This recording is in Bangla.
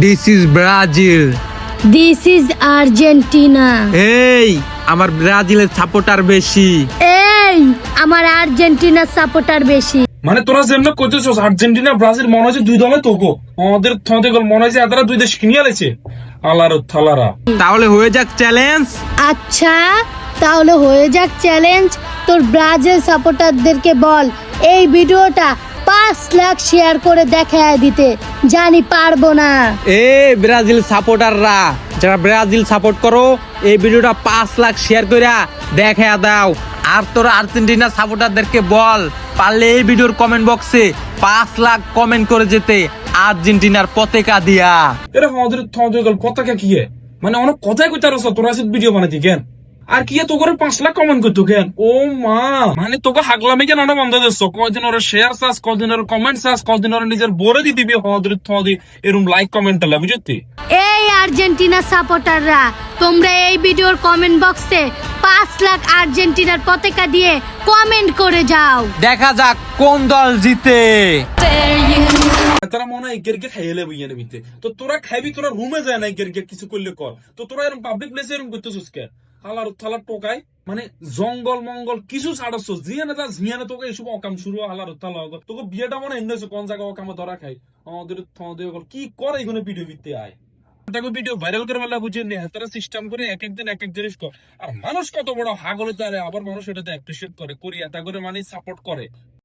This is Brazil. This is Argentina. এই আমার ব্রাজিলের সাপোর্টার বেশি। এই আমার আর্জেন্টিনার সাপোর্টার বেশি। মানে তোরা যেমন করতেছস আর্জেন্টিনা ব্রাজিল মনে হচ্ছে দুই দলে তোকো আমাদের থতে গল মনে হচ্ছে এতরা দুই দেশ কিনিয়ে আলেছে আলার থালারা। তাহলে হয়ে যাক চ্যালেঞ্জ। আচ্ছা তাহলে হয়ে যাক চ্যালেঞ্জ। তোর ব্রাজিল সাপোর্টারদেরকে বল এই ভিডিওটা 5 লাখ শেয়ার করে দেখায় দিতে। জানি পারবো না। এই ব্রাজিল সাপোর্টাররা যারা ব্রাজিল সাপোর্ট করো এই ভিডিওটা 5 লাখ শেয়ার কইরা দেখা দাও। আর তোরা আর্জেন্টিনা সাপোর্টারদেরকে বল পারলে এই ভিডিওর কমেন্ট বক্সে 5 লাখ কমেন্ট করে যেতে আর্জেন্টিনার পতাকা দিয়া। এরা আমাদের থতে গল পতাকা কি মানে অনেক কথাই কইতে রস তোরা আছে ভিডিও বানাইতি কেন আর কি তো করে 5 লাখ কমেন্ট করতো কেন। ও মা মানে তোকে হাগলামি কেন না বন্ধ দিচ্ছ কয়দিন ওরা শেয়ার চাস কয়দিন ওরা কমেন্ট চাস কয়দিন ওরা নিজের বরে দিয়ে দিবি আমাদের থদি এরকম লাইক কমেন্ট আলা বুঝতি। এই আর্জেন্টিনা সাপোর্টাররা তোমরা এই ভিডিওর কমেন্ট বক্সে 5 লাখ আর্জেন্টিনার পতাকা দিয়ে কমেন্ট করে যাও। দেখা যাক কোন দল জিতে। তারা মনে হয় গেরকে খাইলে বইয়া নেবিতে তো তোরা খাইবি তোরা রুমে যায় না গেরকে কিছু করলে কর তো তোরা এরকম পাবলিক প্লেসে এরকম করতেছিস কে হালার থালার টোকাই মানে জঙ্গল মঙ্গল কিছু ছাড়ছ জিয়ানে যা জিয়ানে তোকে এইসব অকাম শুরু হালার থালা তোকে বিয়েটা মনে এনেছো কোন জায়গা অকামে ধরা খাই আমাদের থদের কি করে এখানে ভিডিও ভিত্তি আয় ভিডিও ভাইরাল করে ফেলা বুঝে নিয়ে তারা সিস্টেম করে এক একদিন এক এক জিনিস কর আর মানুষ কত বড় হাগলে তারে আবার মানুষ এটাতে অ্যাপ্রিসিয়েট করে করি এটা করে মানে সাপোর্ট করে।